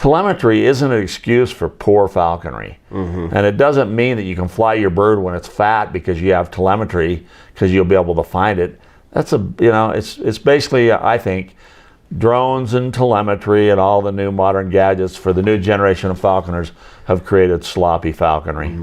telemetry isn't an excuse for poor falconry. And it doesn't mean that you can fly your bird when it's fat because you have telemetry, because you'll be able to find it. That's it's basically, I think, drones and telemetry and all the new modern gadgets for the new generation of falconers have created sloppy falconry.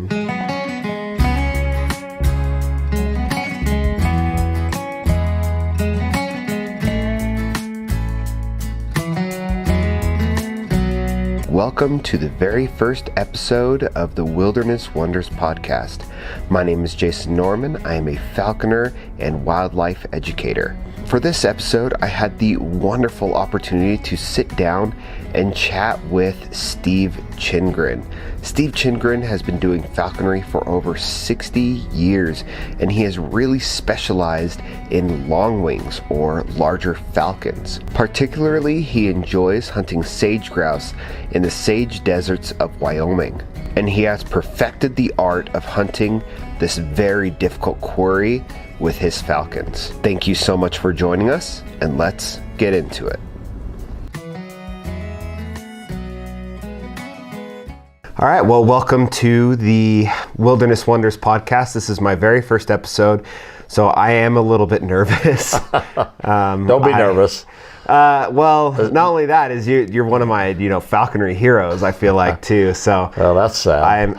Welcome to the very first episode of the Wilderness Wonders podcast. My name is Jason Norman. I am a falconer and wildlife educator. For this episode, I had the wonderful opportunity to sit down and chat with Steve Chrindgren. Steve Chrindgren has been doing falconry for over 60 years, and he has really specialized in long wings or larger falcons. Particularly, he enjoys hunting sage grouse in the sage deserts of Wyoming, and he has perfected the art of hunting this very difficult quarry with his falcons. Thank you so much for joining us, and let's get into it. All right, well, welcome to the Wilderness Wonders podcast. This is my very first episode, so I am a little bit nervous. Don't be nervous. Well, not only that, is you're one of my falconry heroes, I feel like, too. So well, that's sad.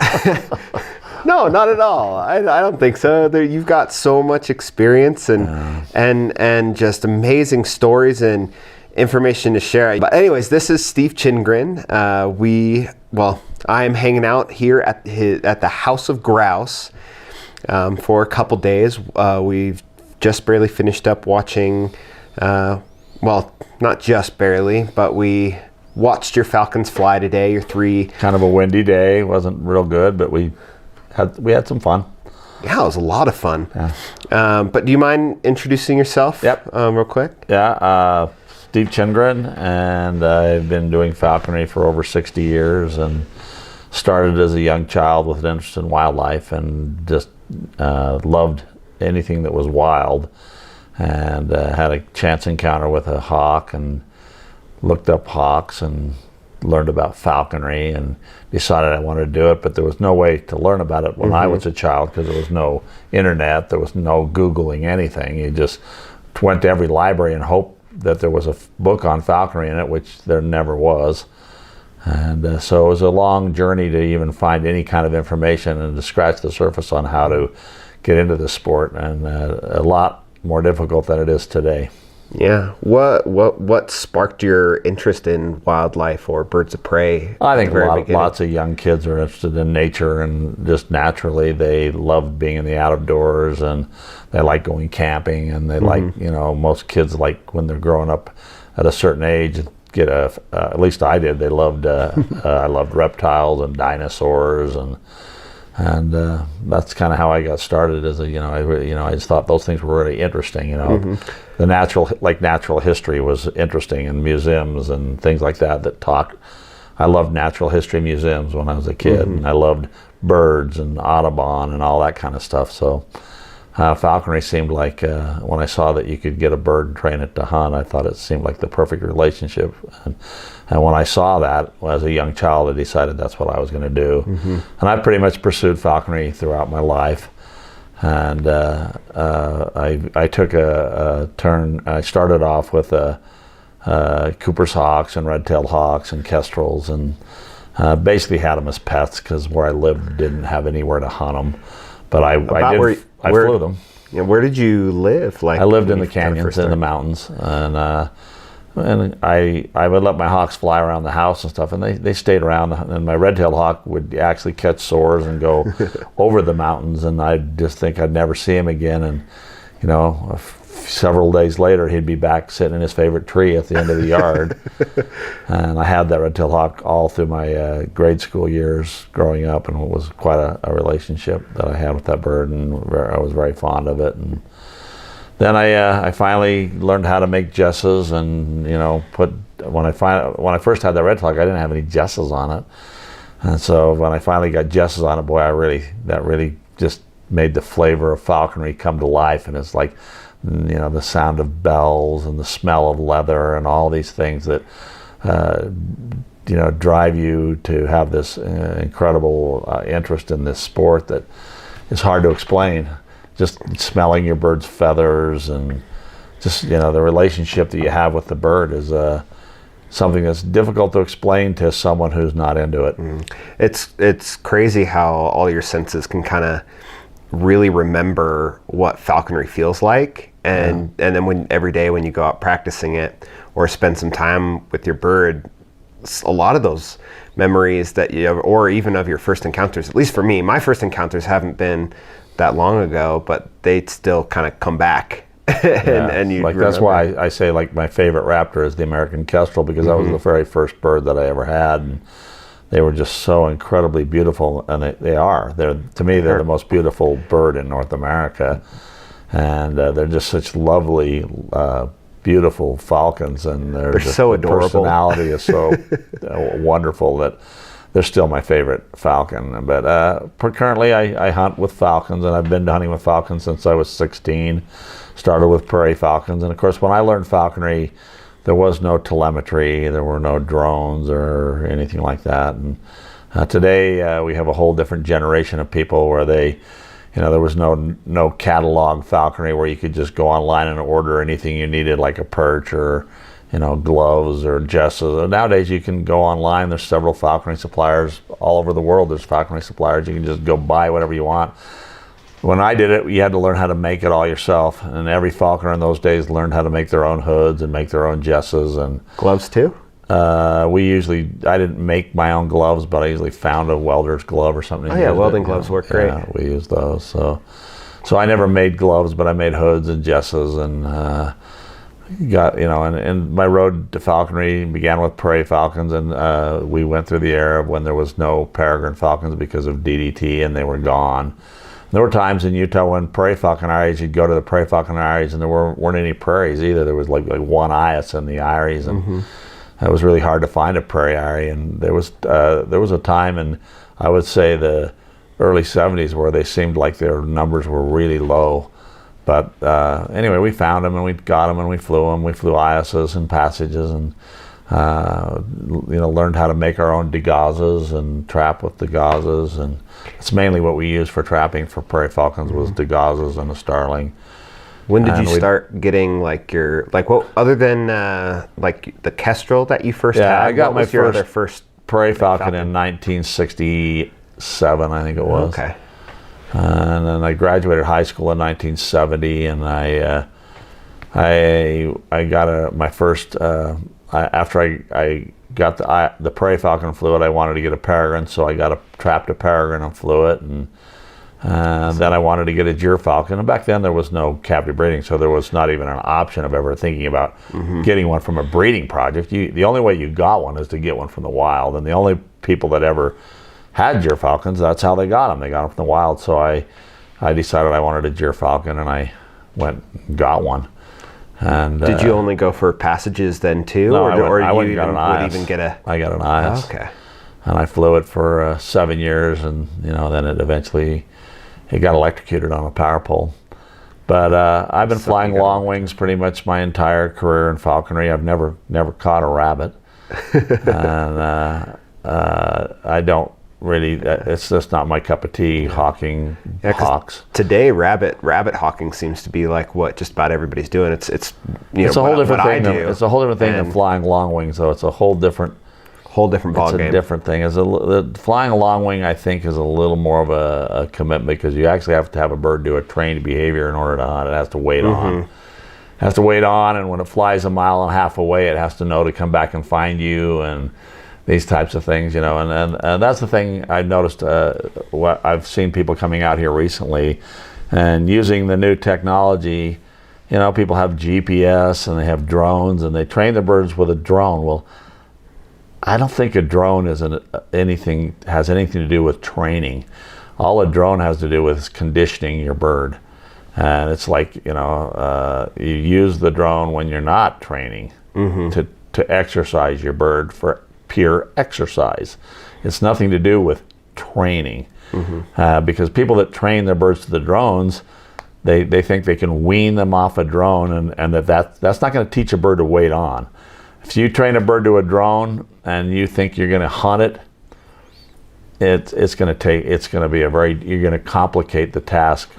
No, not at all. I don't think so. You've got so much experience and just amazing stories and information to share. But anyways, this is Steve Chrindgren. I am hanging out here at the House of Grouse for a couple days. We've just barely finished up watching. Not just barely, but we watched your falcons fly today. Your three. Kind of a windy day. It wasn't real good, but we had some fun. Yeah, it was a lot of fun. Yeah. But do you mind introducing yourself? Yep. Real quick? Yeah, Steve Chrindgren, and I've been doing falconry for over 60 years and started as a young child with an interest in wildlife and just loved anything that was wild, and had a chance encounter with a hawk and looked up hawks and learned about falconry and decided I wanted to do it, but there was no way to learn about it when I was a child because there was no internet, there was no Googling anything. You just went to every library and hoped that there was a book on falconry in it, which there never was. And so it was a long journey to even find any kind of information and to scratch the surface on how to get into the sport, and a lot more difficult than it is today. Yeah. What sparked your interest in wildlife or birds of prey? I think lots of young kids are interested in nature, and just naturally they love being in the outdoors, and they like going camping, and they like, most kids like when they're growing up at a certain age, at least I did. They loved, I loved reptiles and dinosaurs, and that's kind of how I got started. I just thought those things were really interesting. The natural history was interesting, and museums and things like that talked. I loved natural history museums when I was a kid, and I loved birds and Audubon and all that kind of stuff. So falconry seemed like, when I saw that you could get a bird and train it to hunt, I thought it seemed like the perfect relationship. And when I saw that as a young child, I decided that's what I was going to do. And I pretty much pursued falconry throughout my life. And I took a turn. I started off with Cooper's hawks and red-tailed hawks and kestrels, and basically had them as pets because where I lived didn't have anywhere to hunt them. But I flew them. Where did you live? I lived in the canyons, in the mountains, and I would let my hawks fly around the house and stuff, and they stayed around, and my red-tailed hawk would actually catch sores and go over the mountains, and I'd just think I'd never see him again. And several days later he'd be back sitting in his favorite tree at the end of the yard. And I had that red-tailed hawk all through my grade school years growing up, and it was quite a relationship that I had with that bird, and I was very fond of it. And then I finally learned how to make jesses, and when I first had that red hawk, I didn't have any jesses on it, and so when I finally got jesses on it, boy, that really just made the flavor of falconry come to life. And it's like, the sound of bells and the smell of leather and all these things that drive you to have this incredible interest in this sport that is hard to explain. Just smelling your bird's feathers and just the relationship that you have with the bird is something that's difficult to explain to someone who's not into it. It's crazy how all your senses can kind of really remember what falconry feels like, and then every day when you go out practicing it or spend some time with your bird, a lot of those memories that you have, or even of your first encounters, at least for me, my first encounters haven't been that long ago, but they still kind of come back. and you that's why I say my favorite raptor is the American kestrel, because that was the very first bird that I ever had, and they were just so incredibly beautiful, and to me they're the most beautiful bird in North America, and they're just such lovely beautiful falcons, and they're so adorable. Personality is so wonderful that they're still my favorite falcon. But currently I hunt with falcons, and I've been hunting with falcons since I was 16. Started with prairie falcons, and of course when I learned falconry, there was no telemetry, there were no drones or anything like that. And today we have a whole different generation of people where there was no catalog falconry where you could just go online and order anything you needed, like a perch or gloves or jesses. Nowadays you can go online. There's several falconry suppliers all over the world. There's falconry suppliers. You can just go buy whatever you want. When I did it, you had to learn how to make it all yourself, and every falconer in those days learned how to make their own hoods and make their own jesses and gloves too. I didn't make my own gloves, but I usually found a welder's glove or something. Oh yeah, welding gloves work great. Yeah, we use those. So I never made gloves, but I made hoods and jesses, and and my road to falconry began with prairie falcons, and we went through the era when there was no peregrine falcons because of DDT, and they were gone. There were times in Utah when prairie falcon eyries, you'd go to the prairie falcon eyries, and there weren't any prairies either. There was like one eyas in the eyries, and it was really hard to find a prairie eyrie. And there was a time in, I would say, the early 70s where they seemed like their numbers were really low. But anyway, we found them, and we got them, and we flew them. We flew ISs and passages, and learned how to make our own degauses and trap with degauses, and it's mainly what we use for trapping for prairie falcons was degauses and a starling. When did you start getting other than the kestrel that you first had? I got my first prairie falcon in 1967, I think it was. Okay. And then I graduated high school in 1970, and I got my first. After I got the prairie falcon flew it, I wanted to get a peregrine, so I trapped a peregrine and flew it, and then I wanted to get a gyr falcon. And back then there was no captive breeding, so there was not even an option of ever thinking about getting one from a breeding project. The only way you got one is to get one from the wild, and the only people that ever had gyr falcons, that's how they got them. They got them from the wild. So I decided I wanted a gyr falcon, and I went and got one. And did you only go for passages then too? No, or I you got an would even get a... I got an IS. Oh, okay. And I flew it for 7 years, and then it got electrocuted on a power pole. But I've been flying long wings pretty much my entire career in falconry. I've never caught a rabbit, and I don't really. It's just not my cup of tea. Hawking hawks. Today, rabbit hawking seems to be like what just about everybody's doing. It's a whole different thing. It's a whole different thing than flying long wings, though. It's a whole different ballgame. It's a different thing. The flying a long wing, I think, is a little more of a commitment, because you actually have to have a bird do a trained behavior in order to hunt. It has to wait on. It has to wait on, and when it flies 1.5 miles away, it has to know to come back and find you, and these types of things, and that's the thing I've noticed. What I've seen people coming out here recently and using the new technology. People have GPS and they have drones, and they train their birds with a drone. Well, I don't think a drone has anything to do with training. All a drone has to do with is conditioning your bird, and it's like you use the drone when you're not training to exercise your bird for pure exercise. It's nothing to do with training, because people that train their birds to the drones, they think they can wean them off a drone, and that's not going to teach a bird to wait on. If you train a bird to a drone and you think you're going to hunt it, it's going to be you're going to complicate the task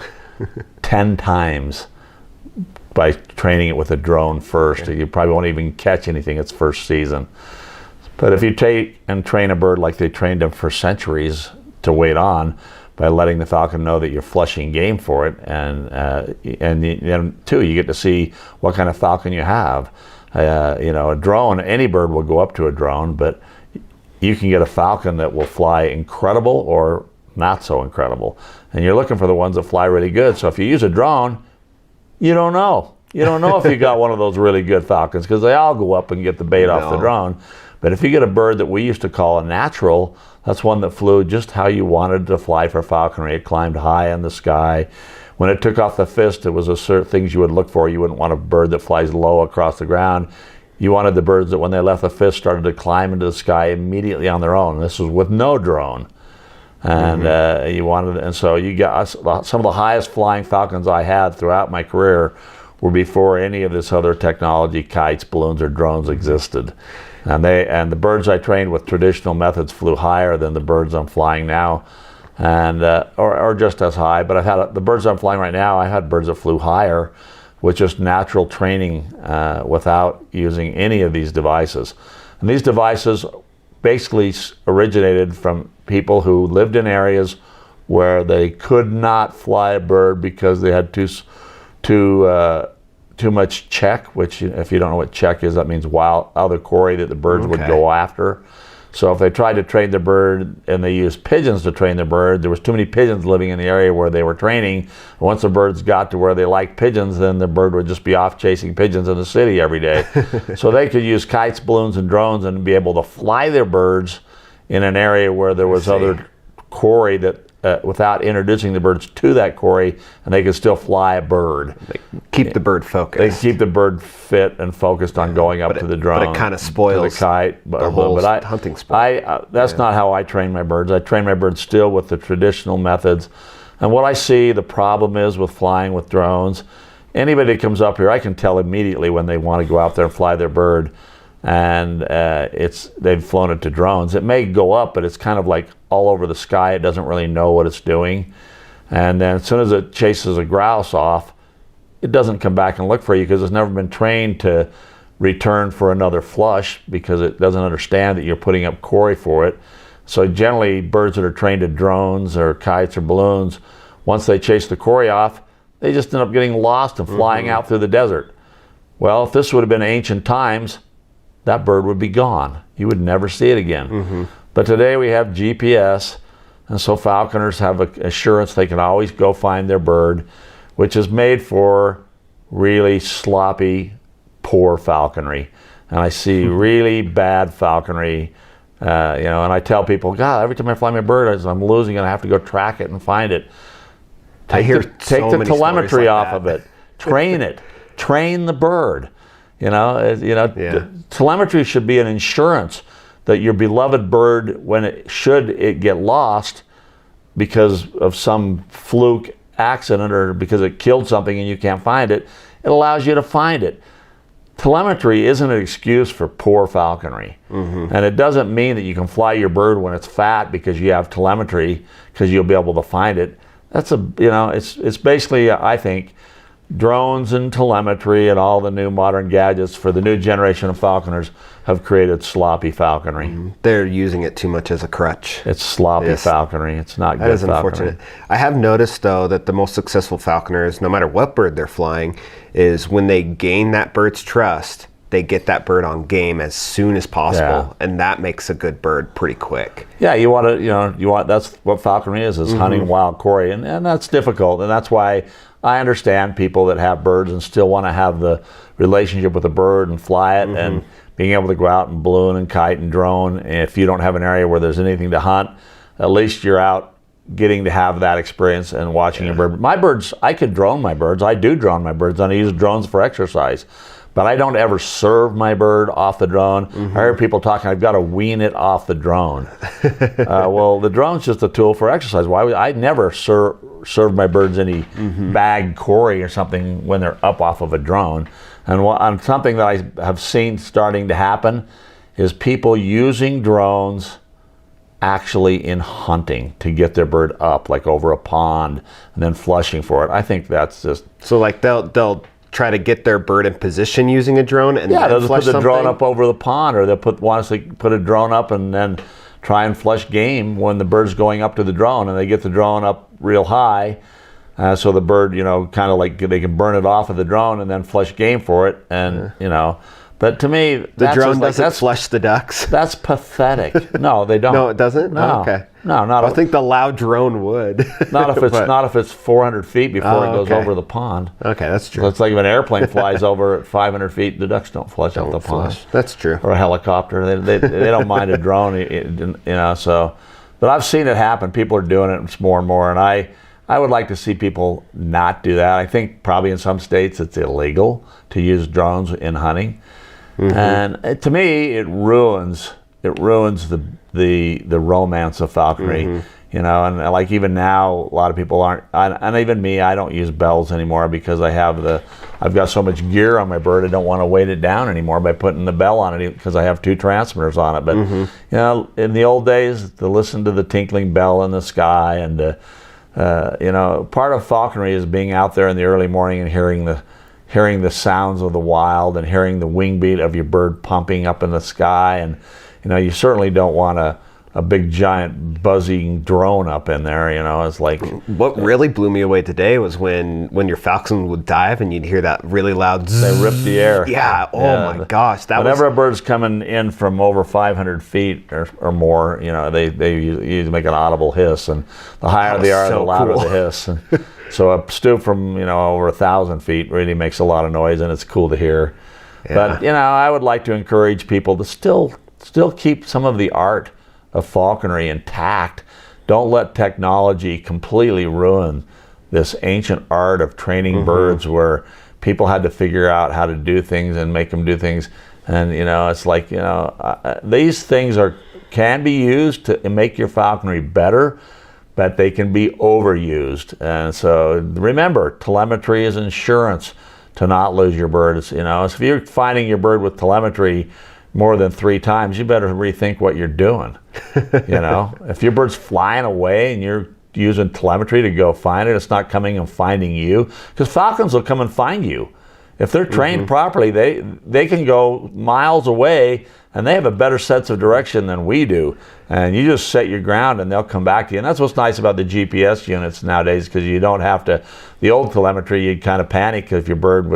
10 times by training it with a drone first. Okay. You probably won't even catch anything its first season. But if you take and train a bird like they trained them for centuries to wait on, by letting the falcon know that you're flushing game for it, and two, you get to see what kind of falcon you have. A drone, any bird will go up to a drone, but you can get a falcon that will fly incredible or not so incredible. And you're looking for the ones that fly really good. So if you use a drone, you don't know. You don't know if you got one of those really good falcons, because they all go up and get the bait off the drone. But if you get a bird that we used to call a natural, that's one that flew just how you wanted to fly for falconry. It climbed high in the sky. When it took off the fist, it was a certain things you would look for. You wouldn't want a bird that flies low across the ground. You wanted the birds that when they left the fist started to climb into the sky immediately on their own. This was with no drone. And so you got some of the highest flying falcons I had throughout my career were before any of this other technology, kites, balloons, or drones existed. And the birds I trained with traditional methods flew higher than the birds I'm flying now, and or just as high. But I've had the birds I'm flying right now. I had birds that flew higher with just natural training without using any of these devices. And these devices basically originated from people who lived in areas where they could not fly a bird because they had too much check, which if you don't know what check is, that means wild other quarry that the birds would go after. So if they tried to train the bird and they used pigeons to train the bird, there was too many pigeons living in the area where they were training. Once the birds got to where they liked pigeons, then the bird would just be off chasing pigeons in the city every day. So they could use kites, balloons, and drones and be able to fly their birds in an area where there was other quarry that without introducing the birds to that quarry, and they could still fly a bird. They keep the bird focused. They keep the bird fit and focused on going up to the drone. But it kind of spoils the kite, the whole hunting sport. That's not how I train my birds. I train my birds still with the traditional methods. And what I see the problem is with flying with drones, anybody that comes up here, I can tell immediately when they want to go out there and fly their bird. And they've flown it to drones. It may go up, but it's kind of like all over the sky. It doesn't really know what it's doing. And then as soon as it chases a grouse off, it doesn't come back and look for you because it's never been trained to return for another flush because it doesn't understand that you're putting up quarry for it. So generally, birds that are trained to drones or kites or balloons, once they chase the quarry off, they just end up getting lost and flying out through the desert. Well, if this would have been ancient times, that bird would be gone. You would never see it again. But today we have GPS, and so falconers have assurance they can always go find their bird, which is made for really sloppy, poor falconry. And I see really bad falconry, and I tell people, God, every time I fly my bird, I'm losing it. I have to go track it and find it. Take the telemetry off of it. Train it. Train the bird. Telemetry should be an insurance that your beloved bird, when it get lost because of some fluke accident or because it killed something and you can't find it, it allows you to find it. Telemetry isn't an excuse for poor falconry. And it doesn't mean that you can fly your bird when it's fat because you have telemetry because you'll be able to find it. It's basically, I think, drones and telemetry and all the new modern gadgets for the new generation of falconers have created sloppy falconry. They're using it too much as a crutch. It's sloppy falconry. It's not good falconry. That is unfortunate. I have noticed, though, that the most successful falconers, no matter what bird they're flying, is when they gain that bird's trust, they get that bird on game as soon as possible, and that makes a good bird pretty quick. Yeah, that's what falconry is hunting wild quarry, and that's difficult, and that's why I understand people that have birds and still want to have the relationship with the bird and fly it and being able to go out and balloon and kite and drone. And if you don't have an area where there's anything to hunt, at least you're out getting to have that experience and watching a bird. My birds, I could drone my birds. I do drone my birds, and I use drones for exercise. But I don't ever serve my bird off the drone. I heard people talking, I've got to wean it off the drone. Well, the drone's just a tool for exercise. Why would I never serve my birds any bagged quarry or something when they're up off of a drone? And something that I have seen starting to happen is people using drones actually in hunting to get their bird up, like over a pond, and then flushing for it. I think that's just... So like they'll try to get their bird in position using a drone and yeah, then they'll flush put the something? drone up over the pond, or they'll want us to put a drone up and then try and flush game when the bird's going up to the drone, and they get the drone up real high, so the bird, kind of like they can burn it off of the drone and then flush game for it, and But to me, the drone doesn't flush the ducks. That's pathetic. No, they don't. No, it doesn't. No. Oh, okay. No, not. I think the loud drone would. Not if it's 400 feet before it goes over the pond. Okay, that's true. So it's like if an airplane flies over at 500 feet, the ducks don't flush out the pond. That's true. Or a helicopter, they don't mind a drone, So, but I've seen it happen. People are doing it more and more, and I would like to see people not do that. I think probably in some states it's illegal to use drones in hunting. Mm-hmm. And to me, it ruins the romance of falconry, and like even now, a lot of people aren't, and even me, I don't use bells anymore because I've got so much gear on my bird. I don't want to weight it down anymore by putting the bell on it because I have 2 transmitters on it. But in the old days, to listen to the tinkling bell in the sky, and part of falconry is being out there in the early morning and hearing the sounds of the wild and hearing the wing beat of your bird pumping up in the sky. And you certainly don't want a big giant buzzing drone up in there. It's like, what really blew me away today was when your falcon would dive and you'd hear that really loud zzz. They rip the air. Yeah. Oh my gosh. Whenever a bird's coming in from over 500 feet or more, they usually make an audible hiss, and the higher they are, the louder the hiss. And so a stoop from over 1,000 feet really makes a lot of noise, and it's cool to hear. Yeah. But I would like to encourage people to still keep some of the art of falconry intact. Don't let technology completely ruin this ancient art of training birds, where people had to figure out how to do things and make them do things. And it's like these things can be used to make your falconry better, but they can be overused. And so remember, telemetry is insurance to not lose your birds. So if you're finding your bird with telemetry more than 3 times, you better rethink what you're doing. If your bird's flying away and you're using telemetry to go find it, it's not coming and finding you, because falcons will come and find you. If they're trained properly, they can go miles away, and they have a better sense of direction than we do. And you just set your ground and they'll come back to you. And that's what's nice about the GPS units nowadays, because you don't have to, the old telemetry, you'd kind of panic if your bird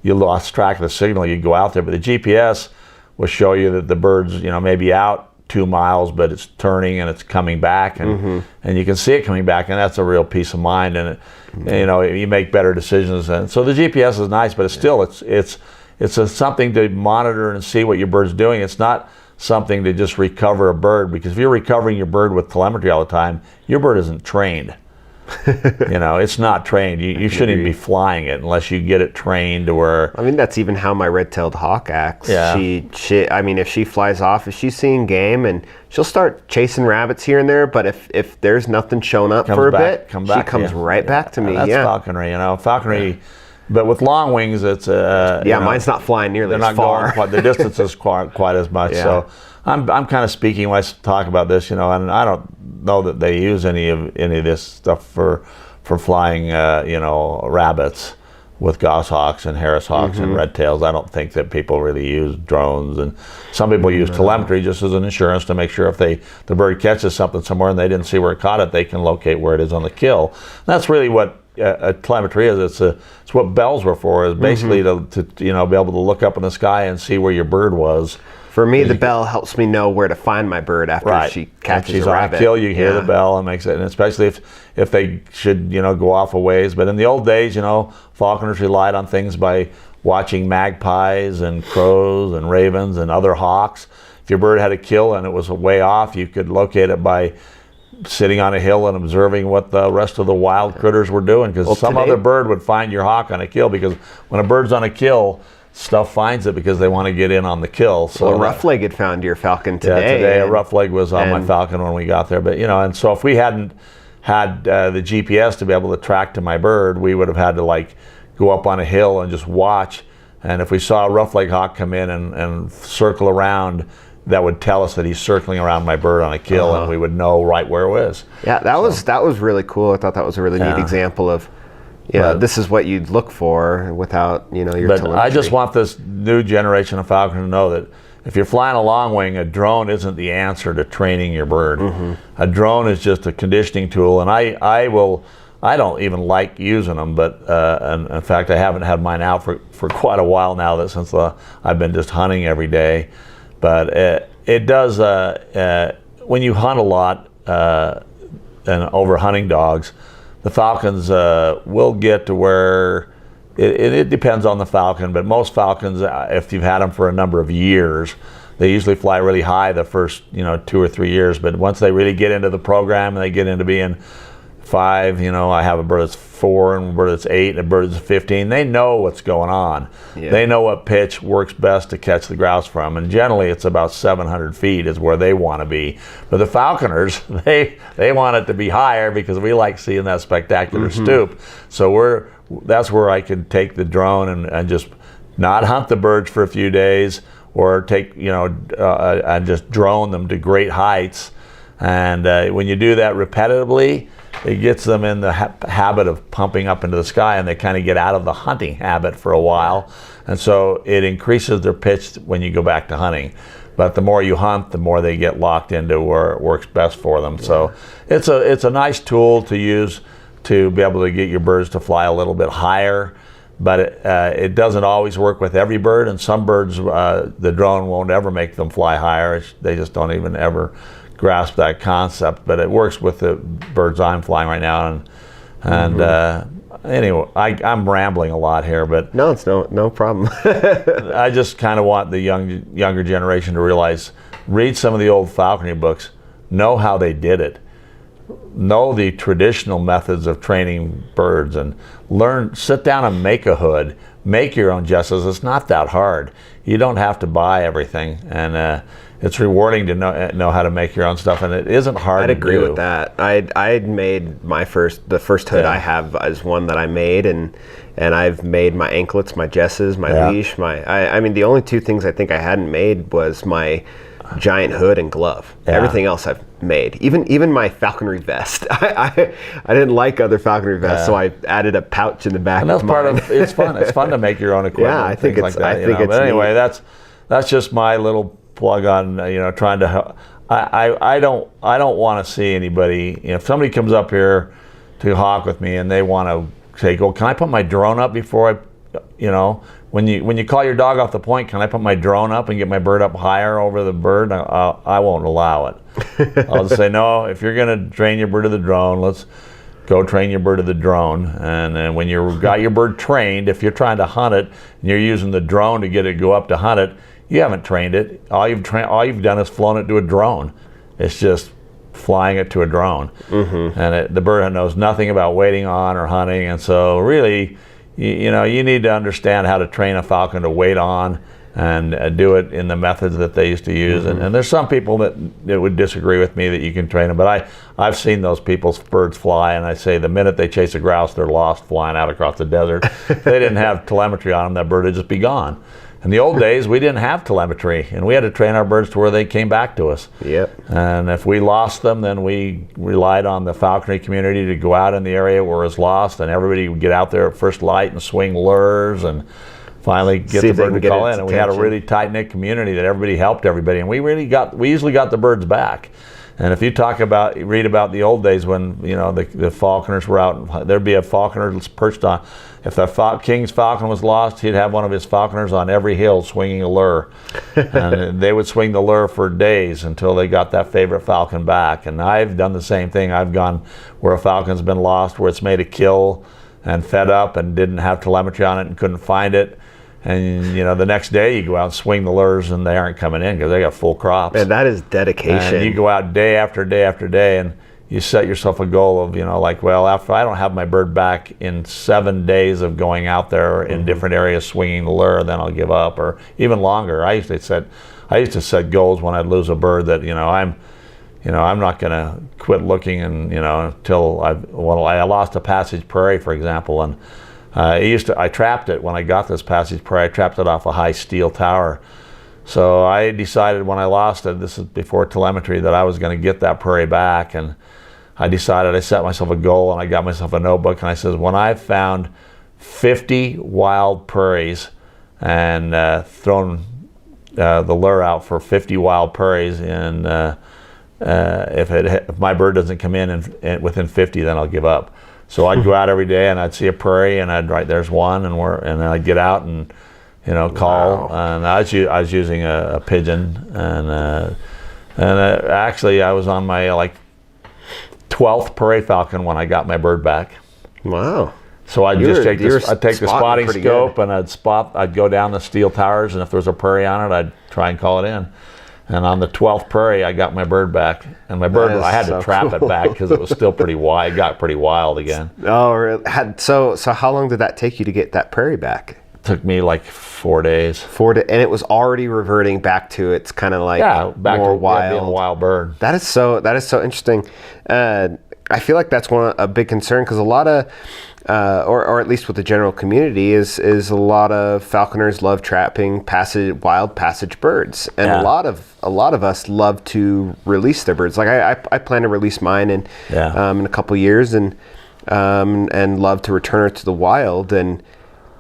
you lost track of the signal, you'd go out there. But the GPS will show you that the bird's, maybe out 2 miles, but it's turning and it's coming back, and you can see it coming back, and that's a real peace of mind. And you make better decisions. And so the GPS is nice, but it's still it's something to monitor and see what your bird's doing. It's not something to just recover a bird, because if you're recovering your bird with telemetry all the time, your bird isn't trained. It's not trained. You shouldn't even be flying it unless you get it trained to where... I mean, that's even how my red-tailed hawk acts. Yeah. If she flies off, if she's seeing game, and she'll start chasing rabbits here and there, but if there's nothing showing up for a bit, she comes right back to me. That's falconry, Falconry... But with long wings, it's... mine's not flying nearly as far. The distance is quite as much. Yeah. So I'm kind of speaking when I talk about this, and I don't know that they use any of this stuff for flying, rabbits with goshawks and Harris hawks and red tails. I don't think that people really use drones, and some people use telemetry just as an insurance to make sure if the bird catches something somewhere and they didn't see where it caught it, they can locate where it is on the kill. And that's really what telemetry is. It's what bells were for, is basically to be able to look up in the sky and see where your bird was. For me, the bell helps me know where to find my bird after she catches a rabbit. On a kill, you hear the bell, and makes it, and especially if they should go off a ways. But in the old days, falconers relied on things by watching magpies and crows and ravens and other hawks. If your bird had a kill and it was way off, you could locate it by sitting on a hill and observing what the rest of the wild critters were doing, because some other bird would find your hawk on a kill, because when a bird's on a kill, stuff finds it because they want to get in on the kill. So a rough-legged found your falcon today. Yeah, today a rough-leg was on my falcon when we got there. But and so if we hadn't had the GPS to be able to track to my bird, we would have had to go up on a hill and just watch And if we saw a rough-legged hawk come in and circle around, that would tell us that he's circling around my bird on a kill, and we would know right where it was. Yeah, that was really cool. I thought that was a really neat example of, this is what you'd look for without, your telemetry. I just want this new generation of falconer to know that if you're flying a long wing, a drone isn't the answer to training your bird. A drone is just a conditioning tool, and I don't even like using them, but and in fact, I haven't had mine out for quite a while now, since I've been just hunting every day. But it does, when you hunt a lot and over hunting dogs, the falcons will get to where, it depends on the falcon, but most falcons, if you've had them for a number of years, they usually fly really high the first 2 or 3 years. But once they really get into the program and they get into being 5, I have a bird that's 4 and a bird that's 8 and a bird that's 15. They know what's going on. Yeah. They know what pitch works best to catch the grouse from, and generally it's about 700 feet is where they want to be. But the falconers, they want it to be higher because we like seeing that spectacular stoop. So that's where I can take the drone and just not hunt the birds for a few days, or take and just drone them to great heights. And when you do that repetitively, it gets them in the habit of pumping up into the sky, and they kind of get out of the hunting habit for a while. And so it increases their pitch when you go back to hunting. But the more you hunt, the more they get locked into where it works best for them. Yeah. So it's a nice tool to use to be able to get your birds to fly a little bit higher. But it doesn't always work with every bird, and some birds, the drone won't ever make them fly higher. They just don't even ever grasp that concept. But it works with the birds I'm flying right now. And anyway, I'm rambling a lot here, but no, it's no problem. I just kind of want the younger generation to read some of the old falconry books, know how they did it, know the traditional methods of training birds, and sit down and make a hood, make your own jesses. It's not that hard. You don't have to buy everything, and it's rewarding to know how to make your own stuff, and it isn't hard to do. I'd agree with that. I'd made the first hood I have is one that I made, and I've made my anklets, my jesses, my leash, I mean the only two things I think I hadn't made was my giant hood and glove. Everything else I've made. Even my falconry vest. I didn't like other falconry vests, so I added a pouch in the back. And that's part of it's fun. It's fun to make your own equipment. Yeah, I think it's But anyway, that's just my little plug on trying to help. I don't want to see anybody. If somebody comes up here to hawk with me and they want to say, "Can I put my drone up before I?" When you call your dog off the point, can I put my drone up and get my bird up higher over the bird? I won't allow it. I'll just say, no, if you're going to train your bird to the drone, let's go train your bird to the drone. And then when you've got your bird trained, if you're trying to hunt it and you're using the drone to get it go up to hunt it, you haven't trained it. All you've done is flown it to a drone. It's just flying it to a drone. And the bird knows nothing about waiting on or hunting. And so really, you need to understand how to train a falcon to wait on and do it in the methods that they used to use. And there's some people that would disagree with me that you can train them, but I've seen those people's birds fly, and I say the minute they chase a grouse, they're lost flying out across the desert. If they didn't have telemetry on them, that bird would just be gone. In the old days, we didn't have telemetry, and we had to train our birds to where they came back to us. Yep. And if we lost them, then we relied on the falconry community to go out in the area where it was lost, and everybody would get out there at first light and swing lures and finally get the bird to call in. And we had a really tight-knit community that everybody helped everybody, and we usually got the birds back. And if you read about the old days when the falconers were out, there'd be a falconer perched on. If the king's falcon was lost, he'd have one of his falconers on every hill swinging a lure, and they would swing the lure for days until they got that favorite falcon back. And I've done the same thing. I've gone where a falcon's been lost, where it's made a kill and fed up and didn't have telemetry on it and couldn't find it. And the next day you go out and swing the lures and they aren't coming in because they got full crops. And that is dedication. And you go out day after day after day, and you set yourself a goal of after I don't have my bird back in 7 days of going out there in different areas swinging the lure, then I'll give up, or even longer. I used to set goals when I'd lose a bird that I'm not going to quit looking until I lost a Passage Prairie, for example, and I trapped it when I got this Passage Prairie. I trapped it off a high steel tower. So I decided when I lost it, this is before telemetry, that I was going to get that prairie back. And I decided, I set myself a goal, and I got myself a notebook, and I said, when I've found 50 wild prairies and thrown the lure out for 50 wild prairies, and if my bird doesn't come in within 50, then I'll give up. So I'd go out every day, and I'd see a prairie, and I'd write, there's one, and then I'd get out and call. Wow. And I was using a pigeon, and actually I was on my 12th prairie falcon when I got my bird back. Wow. So I'd take the spotting scope, and I'd go down the steel towers, and if there was a prairie on it, I'd try and call it in. And on the 12th prairie, I got my bird back. And my bird, I had to trap it back because it was still pretty wild. It got pretty wild again. Oh, really? So how long did that take you to get that prairie back? It took me like 4 days. And it was already reverting back to its kind of like back more to wild. Being a wild bird. That is so interesting. I feel like that's a big concern, because a lot of, or at least with the general community, is a lot of falconers love trapping wild passage birds, and a lot of us love to release their birds. Like I plan to release mine in a couple years, and love to return her to the wild, and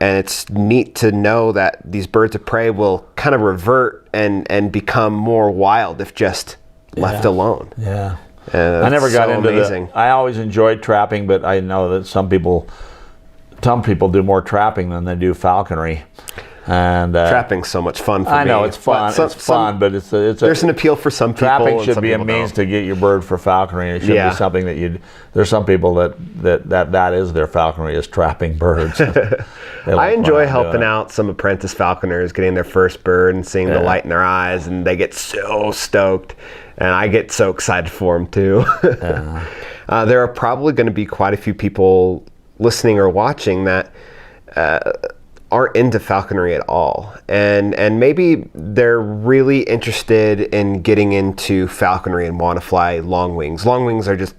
it's neat to know that these birds of prey will kind of revert and become more wild if just left alone. Yeah. I never got into amazing. I always enjoyed trapping, but I know that some people do more trapping than they do falconry. And trapping's so much fun for me. I know it's fun. But there's an appeal for some people. Trapping should be a means to get your bird for falconry. It should be something that there's some people that is their falconry, is trapping birds. I enjoy helping out some apprentice falconers getting their first bird and seeing the light in their eyes, and they get so stoked, and I get so excited for them too. There are probably going to be quite a few people listening or watching that aren't into falconry at all, and maybe they're really interested in getting into falconry and want to fly long wings. Long wings are just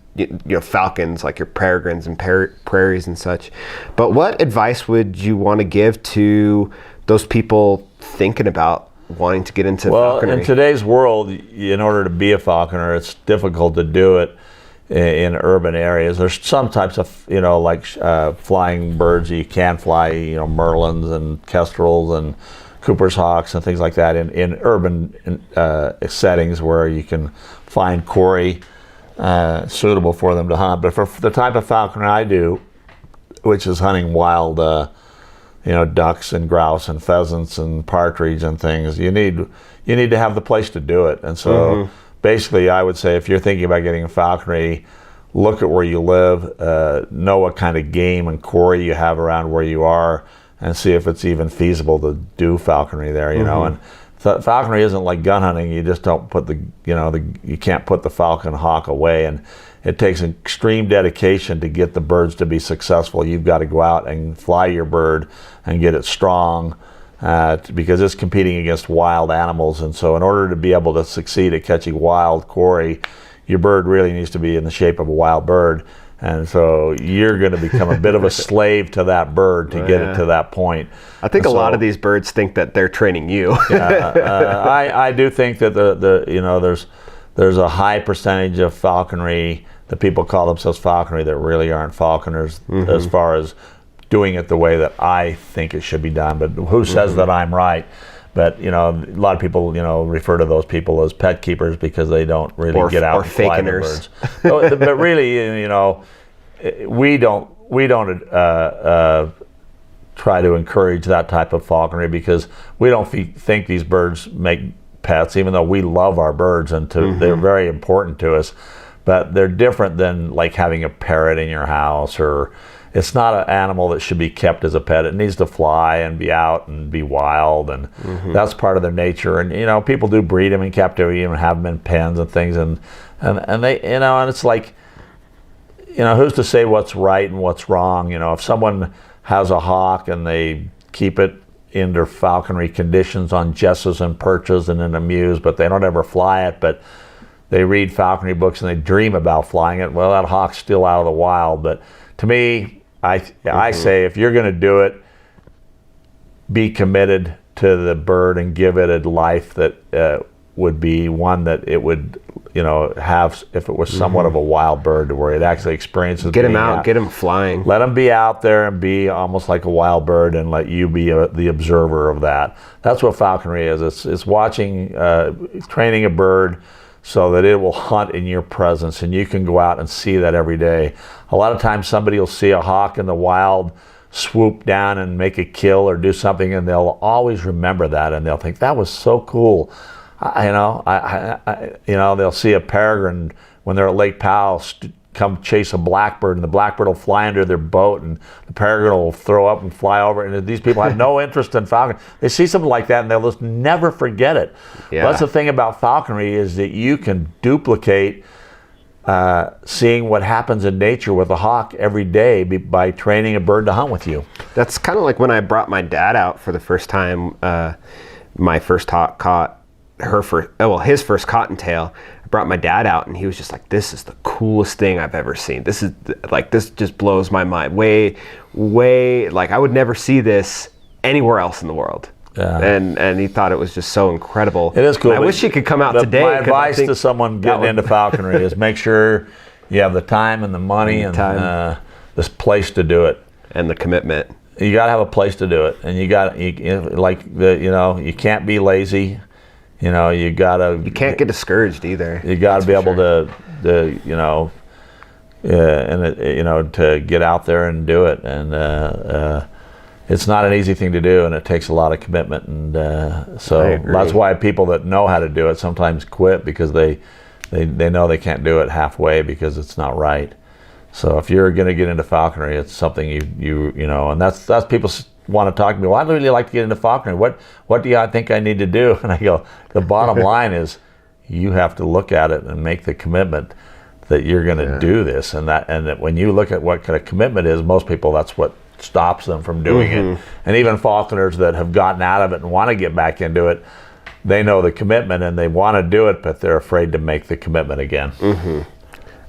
falcons, like your peregrines and prairies and such. But what advice would you want to give to those people thinking about wanting to get into falconry? Well, in today's world, in order to be a falconer, it's difficult to do it in urban areas. There's some types of flying birds you can fly, merlins and kestrels and Cooper's hawks and things like that in urban settings where you can find quarry suitable for them to hunt. But for the type of falconry I do, which is hunting wild ducks and grouse and pheasants and partridge and things, you need to have the place to do it. And so basically, I would say if you're thinking about getting a falconry, look at where you live, know what kind of game and quarry you have around where you are, and see if it's even feasible to do falconry there. And falconry isn't like gun hunting. You just don't put you can't put the falcon hawk away, and it takes extreme dedication to get the birds to be successful. You've got to go out and fly your bird and get it strong. Because it's competing against wild animals, and so in order to be able to succeed at catching wild quarry, your bird really needs to be in the shape of a wild bird, and so you're going to become a bit of a slave to that bird to get it to that point. I think a lot of these birds think that they're training you. I do think that there's a high percentage of falconry, that people call themselves falconry, that really aren't falconers as far as doing it the way that I think it should be done. But who says that I'm right? But a lot of people refer to those people as pet keepers because they don't really get out and fly the birds. But really, we don't try to encourage that type of falconry, because we don't think these birds make pets, even though we love our birds and they're very important to us. But they're different than like having a parrot in your house, or it's not an animal that should be kept as a pet. It needs to fly and be out and be wild, and that's part of their nature. And people do breed them in captivity and have them in pens and things, and they and it's like, who's to say what's right and what's wrong? If someone has a hawk and they keep it in their falconry conditions on jesses and perches and in a mews, but they don't ever fly it, but they read falconry books and they dream about flying it, well, that hawk's still out of the wild. But to me, I say if you're going to do it, be committed to the bird and give it a life that would be one that it would, have if it was somewhat of a wild bird, to where it actually experiences. Get him out, get him flying. Let him be out there and be almost like a wild bird, and let you be the observer of that. That's what falconry is. It's watching, training a bird so that it will hunt in your presence, and you can go out and see that every day. A lot of times somebody will see a hawk in the wild, swoop down and make a kill or do something, and they'll always remember that, and they'll think that was so cool. They'll see a peregrine when they're at Lake Powell come chase a blackbird, and the blackbird will fly under their boat, and the peregrine will throw up and fly over. And these people have no interest in falconry. They see something like that, and they'll just never forget it. Yeah. Well, that's the thing about falconry, is that you can duplicate seeing what happens in nature with a hawk every day by training a bird to hunt with you. That's kind of like when I brought my dad out for the first time. My first hawk caught his first cottontail. I brought my dad out, and he was just like, "This is the coolest thing I've ever seen. This just blows my mind. Way, like I would never see this anywhere else in the world." Yeah. And he thought it was just so incredible. It is cool. And I wish he could come out today. My advice to someone getting into falconry is make sure you have the time and the money and this place to do it, and the commitment. You got to have a place to do it, and you can't be lazy. You can't get discouraged either. You got to be able to get out there and do it, and it's not an easy thing to do, and it takes a lot of commitment, and so that's why people that know how to do it sometimes quit, because they know they can't do it halfway because it's not right. So if you're going to get into falconry, it's something you and that's people want to talk to me. Well, I'd really like to get into falconry. What do you think I need to do? And I go, the bottom line is you have to look at it and make the commitment that you're going to do this, and that when you look at what kind of commitment is, most people, that's what stops them from doing it. And even falconers that have gotten out of it and want to get back into it, they know the commitment and they want to do it, but they're afraid to make the commitment again.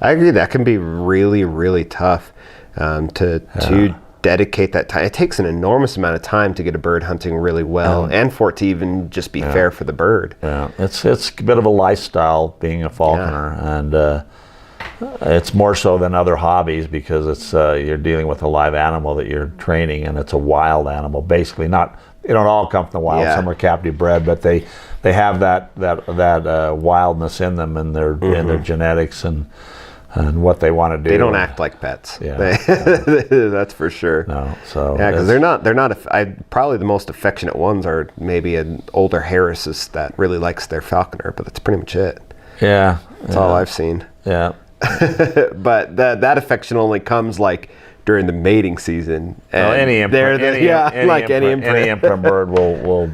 I agree. That can be really, really tough to dedicate that time. It takes an enormous amount of time to get a bird hunting really well, and for it to even just be fair for the bird. Yeah, it's a bit of a lifestyle being a falconer, and it's more so than other hobbies, because it's you're dealing with a live animal that you're training, and it's a wild animal. Basically, they don't all come from the wild. Some are captive bred, but they have that wildness in them, and their genetics and what they want to do. They don't act like pets. Yeah, that's for sure. No, so because they're not. Probably the most affectionate ones are maybe an older Harris's that really likes their falconer, but that's pretty much it. Yeah, that's all I've seen. Yeah, but that affection only comes like during the mating season. And any imprint bird will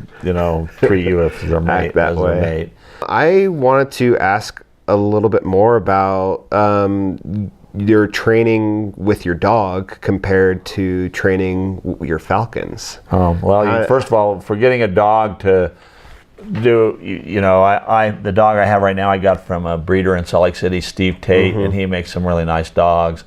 treat you as their mate. That way. I wanted to ask a little bit more about your training with your dog compared to training your falcons. First of all, for getting a dog to do, the dog I have right now I got from a breeder in Salt Lake City, Steve Tate, and he makes some really nice dogs.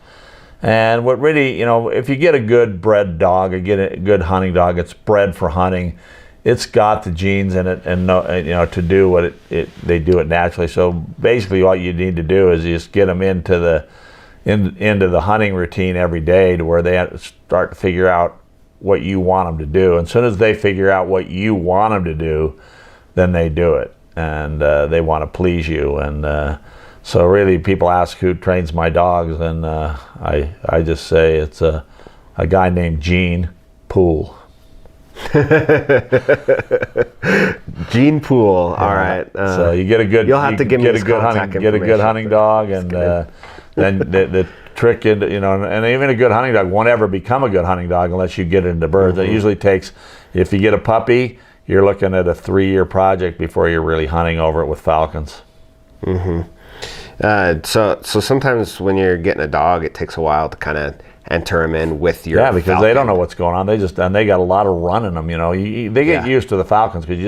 And what really, if you get a good bred dog, or get a good hunting dog, it's bred for hunting. It's got the genes in it, and to do what they do it naturally. So basically, all you need to do is just get them into the hunting routine every day, to where they have to start to figure out what you want them to do. And as soon as they figure out what you want them to do, then they do it, and they want to please you. And so really, people ask who trains my dogs, and I just say it's a guy named Gene Poole. Gene Poole. All right. So you get a good. You'll have to give me his contact information. Get a good hunting dog, and then the trick is, and even a good hunting dog won't ever become a good hunting dog unless you get into birds. It usually takes, if you get a puppy, you're looking at a 3-year project before you're really hunting over it with falcons. So sometimes when you're getting a dog, it takes a while to kind of enter them in with your because falcon. they don't know what's going on. They got a lot of run in them. They get used to the falcons because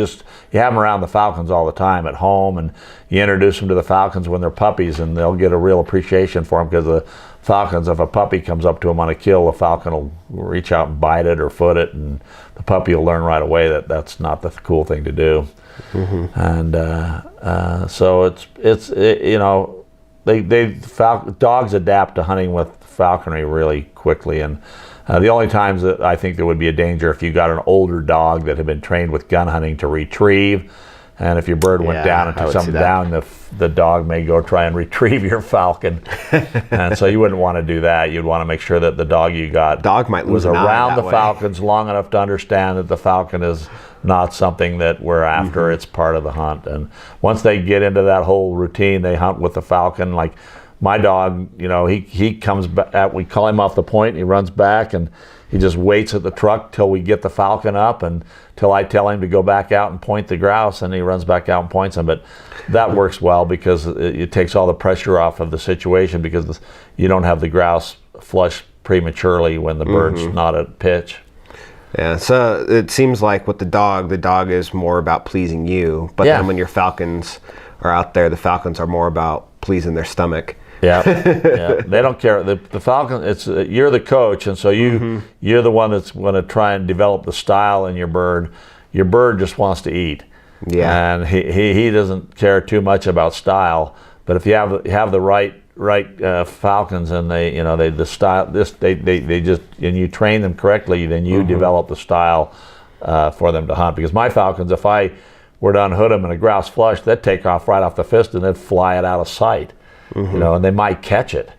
you have them around the falcons all the time at home, and you introduce them to the falcons when they're puppies, and they'll get a real appreciation for them because the falcons, if a puppy comes up to them on a kill, the falcon will reach out and bite it or foot it, and the puppy will learn right away that that's not the cool thing to do. And so dogs adapt to hunting with falconry really quickly, and the only times that I think there would be a danger if you got an older dog that had been trained with gun hunting to retrieve, and if your bird went down and took something down, the dog may go try and retrieve your falcon, and so you wouldn't want to do that. You'd want to make sure that the dog you got was around the falcons long enough to understand that the falcon is not something that we're after. It's part of the hunt, and once they get into that whole routine, they hunt with the falcon. Like my dog, he comes back, we call him off the point, and he runs back, and he just waits at the truck till we get the falcon up, and till I tell him to go back out and point the grouse, and he runs back out and points them. But that works well because it takes all the pressure off of the situation, because you don't have the grouse flush prematurely when the bird's not at pitch. Yeah, so it seems like with the dog is more about pleasing you, but then when your falcons are out there, the falcons are more about pleasing their stomach. Yeah, they don't care. The falcon, you're the coach, and so you're the one that's going to try and develop the style in your bird. Your bird just wants to eat, and he doesn't care too much about style. But if you have the right falcons, and and you train them correctly, then you develop the style for them to hunt. Because my falcons, if I were to unhood them and a grouse flush, they'd take off right off the fist and they'd fly it out of sight. And they might catch it,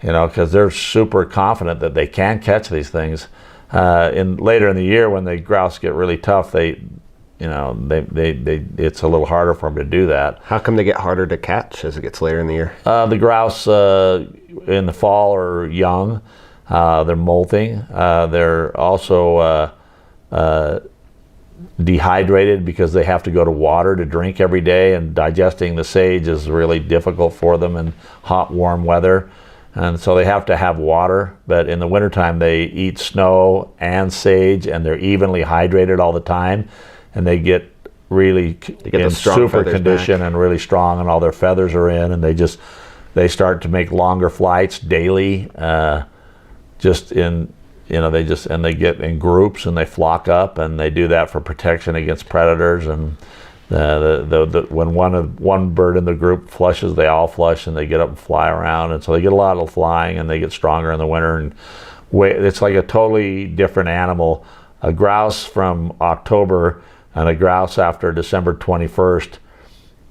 because they're super confident that they can catch these things. Later in the year, when the grouse get really tough, it's a little harder for them to do that. How come they get harder to catch as it gets later in the year? The grouse in the fall are young. They're molting. They're also dehydrated because they have to go to water to drink every day, and digesting the sage is really difficult for them in hot, warm weather, and so they have to have water. But in the wintertime, they eat snow and sage, and they're evenly hydrated all the time, and they get really in super condition and really strong, and all their feathers are in, and they start to make longer flights daily, they get in groups and they flock up, and they do that for protection against predators. And when one bird in the group flushes, they all flush, and they get up and fly around, and so they get a lot of flying, and they get stronger in the winter. And it's like a totally different animal. A grouse from October and a grouse after December 21st,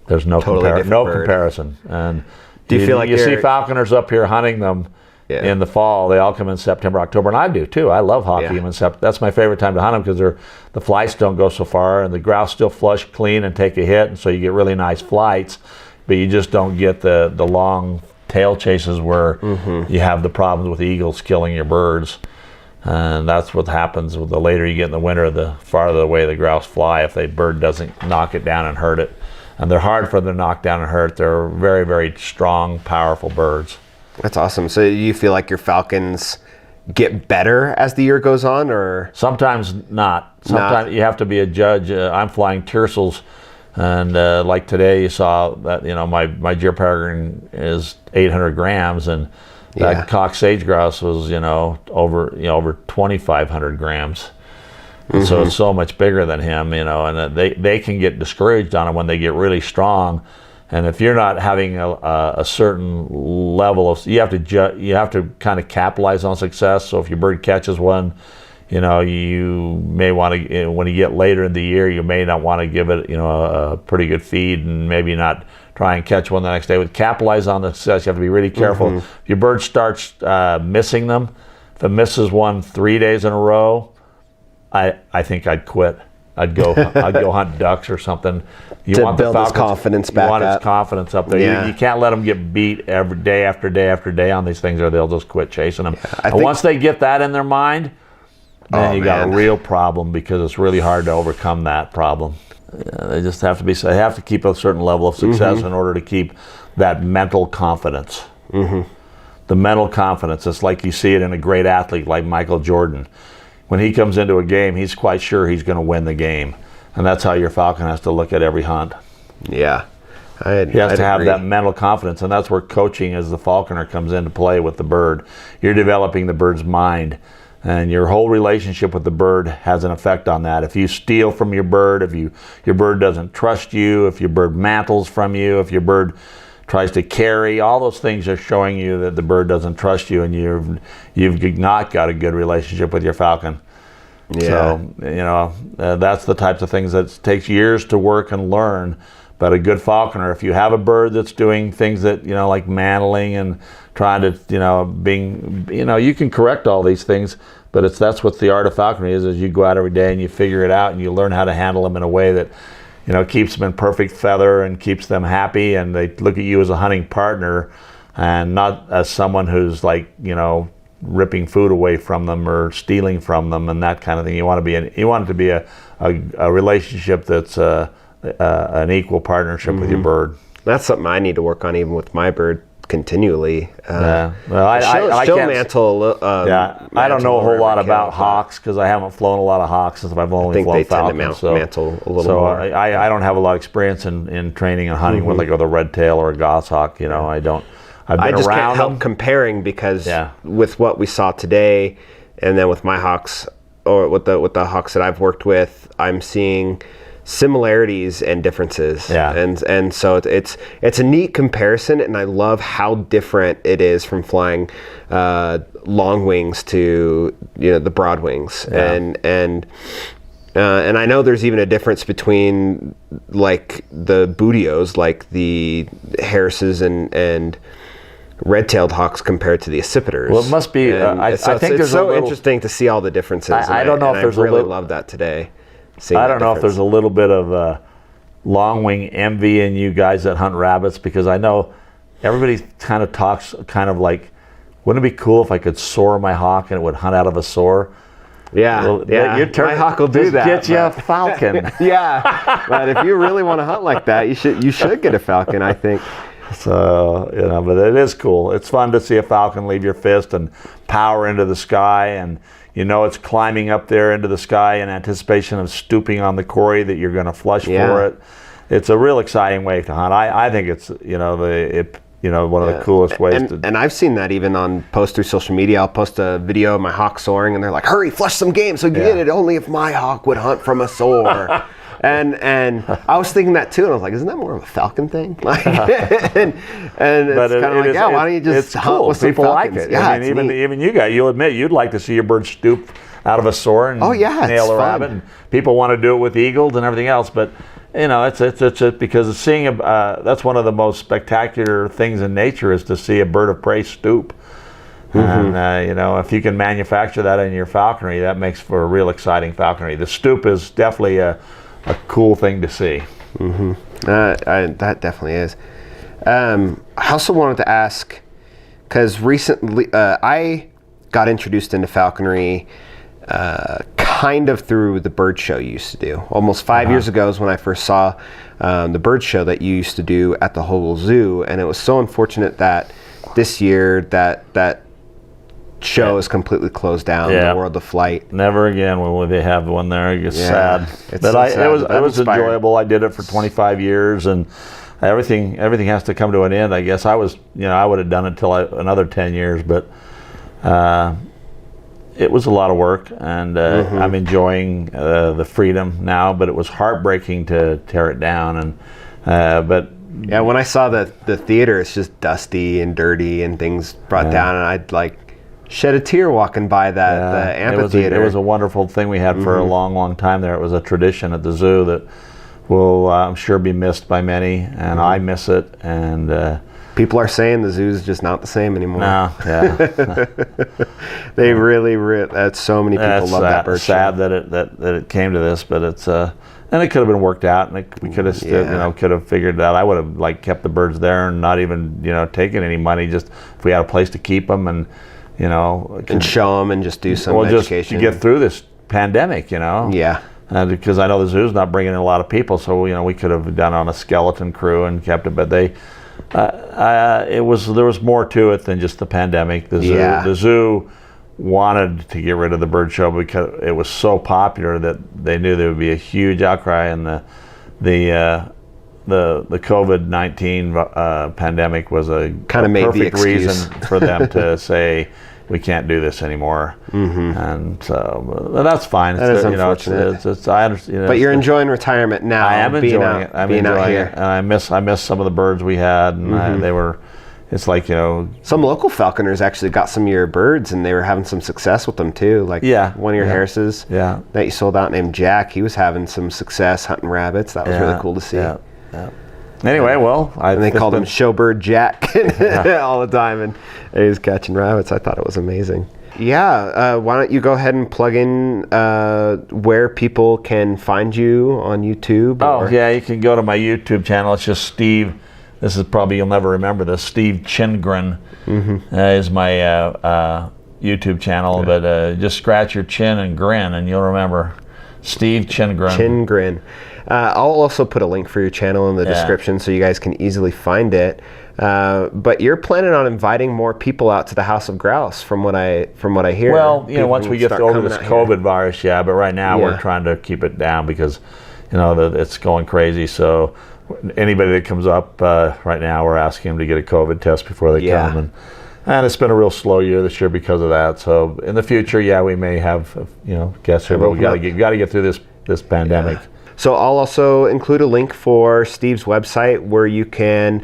there's no comparison. And do you feel like you see falconers up here hunting them in the fall? They all come in September, October, and I do too. I love hawking them in September. That's my favorite time to hunt them because the flights don't go so far, and the grouse still flush clean and take a hit, and so you get really nice flights, but you just don't get the long tail chases where you have the problems with eagles killing your birds. And that's what happens. The later you get in the winter, the farther away the grouse fly if the bird doesn't knock it down and hurt it. And they're hard for them to knock down and hurt. They're very, very strong, powerful birds. That's awesome. So you feel like your falcons get better as the year goes on, or? Sometimes not. Sometimes you have to be a judge. I'm flying tiercels, and like today you saw that, my deer peregrine is 800 grams, and that cock sage grouse was, over 2,500 grams. So it's so much bigger than him, and they can get discouraged on it when they get really strong. And if you're not having a certain level of, you have to kind of capitalize on success. So if your bird catches one, you may want to, when you get later in the year, you may not want to give it, a pretty good feed, and maybe not try and catch one the next day. But capitalize on the success. You have to be really careful. If your bird starts missing them, if it misses one 3 days in a row, I think I'd quit. I'd go hunt ducks or something. You want build his confidence back up. You want his confidence up there. Yeah. You can't let them get beat every day after day after day on these things, or they'll just quit chasing them. And once they get that in their mind, then you got a real problem, because it's really hard to overcome that problem. They just have to they have to keep a certain level of success in order to keep that mental confidence. the mental confidence. It's like you see it in a great athlete like Michael Jordan. When he comes into a game, he's quite sure he's going to win the game. And that's how your falcon has to look at every hunt. Yeah. He has to have that mental confidence, and that's where coaching as the falconer comes into play with the bird. You're developing the bird's mind, and your whole relationship with the bird has an effect on that. If you steal from your bird, if your bird doesn't trust you, if your bird mantles from you, if your bird tries to carry, all those things are showing you that the bird doesn't trust you, and you've not got a good relationship with your falcon. Yeah. So, that's the types of things that takes years to work and learn. But a good falconer, if you have a bird that's doing things that, like mantling and trying to, you can correct all these things, but that's what the art of falconry is you go out every day and you figure it out and you learn how to handle them in a way that, keeps them in perfect feather and keeps them happy, and they look at you as a hunting partner and not as someone who's ripping food away from them or stealing from them and that kind of thing. You want it to be a relationship that's an equal partnership with your bird. That's something I need to work on even with my bird continually. Well, I she'll can't mantle. I don't know a whole lot about hawks because I haven't flown a lot of hawks since I've only flown falcons. Tend to mantle a little more. I don't have a lot of experience in training and hunting with a red tail or a goshawk. I don't. I just can't help comparing because with what we saw today, and then with my hawks or with the hawks that I've worked with, I'm seeing similarities and differences. Yeah. And so it's a neat comparison, and I love how different it is from flying long wings to the broad wings. Yeah. And I know there's even a difference between like the bootios, like the Harrises and red-tailed hawks compared to the accipiters. Well, it must be. I think it's so interesting to see all the differences. I don't know if there's I really love that today. I don't know if there's a little bit of long wing envy in you guys that hunt rabbits, because I know everybody kind of talks like, wouldn't it be cool if I could soar my hawk and it would hunt out of a soar? Yeah, well, my hawk will do that. Get you a falcon. Yeah, but if you really want to hunt like that, you should get a falcon, I think. So, but it is cool. It's fun to see a falcon leave your fist and power into the sky, and it's climbing up there into the sky in anticipation of stooping on the quarry that you're going to flush for it. It's a real exciting way to hunt. I think it's one of the coolest ways to. And I've seen that even on posts through social media. I'll post a video of my hawk soaring, and they're like, "Hurry, flush some game so you get it. Only if my hawk would hunt from a soar." And I was thinking that too, and I was like, isn't that more of a falcon thing? Like, and it's kind of like, why don't you just hunt with some people falcons? Like it. Yeah, I mean, even you guys, you'll admit you'd like to see your bird stoop out of a soar and nail a rabbit. And people want to do it with eagles and everything else, but it's because seeing that's one of the most spectacular things in nature is to see a bird of prey stoop. Mm-hmm. And if you can manufacture that in your falconry, that makes for a real exciting falconry. The stoop is definitely a cool thing to see. Mm-hmm. That definitely is. I also wanted to ask, because recently I got introduced into falconry kind of through the bird show you used to do. Almost 5 years ago is when I first saw the bird show that you used to do at the Hogle Zoo, and it was so unfortunate that this year that show is completely closed down. The World of Flight. Never again will they have one there. It's sad. It's but so sad. It was enjoyable. I did it for 25 years, and everything has to come to an end. I guess I would have done it till another 10 years, but it was a lot of work, and I'm enjoying the freedom now. But it was heartbreaking to tear it down, but. Yeah, when I saw the theater, it's just dusty and dirty and things brought down, and I'd like shed a tear walking by the amphitheater. It was a wonderful thing we had for a long, long time there. It was a tradition at the zoo that will, I'm sure, be missed by many, and I miss it. And people are saying the zoo's just not the same anymore. No, yeah. They really, so many people love that bird show. Sad that it came to this, but it's and it could have been worked out, and we could have could have figured it out. I would have kept the birds there and not even taken any money, just if we had a place to keep them and and show them and just do some education. Just to get through this pandemic, Yeah. Because I know the zoo's not bringing in a lot of people, so we could have done on a skeleton crew and kept it, but There was more to it than just the pandemic. The zoo wanted to get rid of the bird show because it was so popular that they knew there would be a huge outcry, and the COVID-19 pandemic was a kind of made the excuse reason for them to say we can't do this anymore. And so that's fine. That is unfortunate. I understand. But you're enjoying retirement now. I am enjoying it. I'm enjoying it, and I miss some of the birds we had, and they were. It's like, some local falconers actually got some of your birds, and they were having some success with them too. Like one of your Harrises that you sold out named Jack, he was having some success hunting rabbits. That was really cool to see. Anyway, and they called him Showbird Jack all the time, and he was catching rabbits. I thought it was amazing. Why don't you go ahead and plug in where people can find you on YouTube? You can go to my YouTube channel. It's just Steve. This is probably, you'll never remember this. Steve Chrindgren is my YouTube channel, but just scratch your chin and grin, and you'll remember Steve Chrindgren. Chindgren. I'll also put a link for your channel in the description so you guys can easily find it. But you're planning on inviting more people out to the House of Grouse, from what I hear. Well, once we get over this COVID virus, but right now we're trying to keep it down because, it's going crazy. So anybody that comes up right now, we're asking them to get a COVID test before they come, and it's been a real slow year this year because of that. So in the future, we may have guests here, but we got to get through this pandemic. So I'll also include a link for Steve's website where you can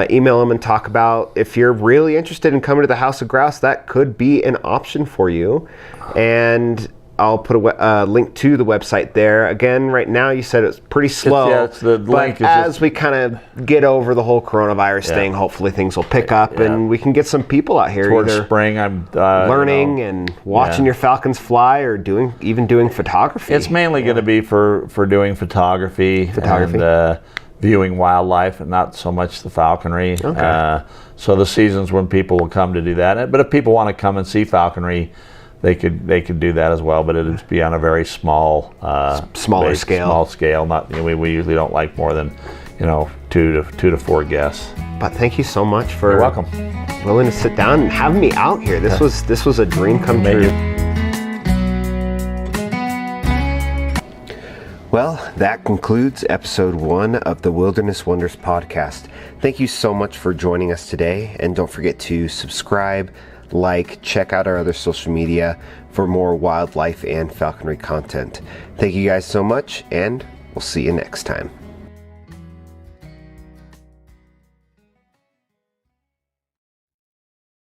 email him and talk about, if you're really interested in coming to the House of Grouse, that could be an option for you. And I'll put a link to the website there. Again, right now you said it's pretty slow. But as we kind of get over the whole coronavirus thing, hopefully things will pick up and we can get some people out here. Towards spring, I'm learning and watching your falcons fly, or doing photography. It's mainly going to be for doing photography. And viewing wildlife, and not so much the falconry. So the seasons when people will come to do that. But if people want to come and see falconry, they could do that as well, but it'd be on a very smaller scale. Small scale. Not we usually don't like more than 2 to 4 guests. But thank you so much for You're welcome. Willing to sit down and have me out here. This was a dream come true. Well, that concludes episode 1 of the Wilderness Wonders podcast. Thank you so much for joining us today, and don't forget to subscribe, check out our other social media for more wildlife and falconry content. Thank you guys so much, and we'll see you next time.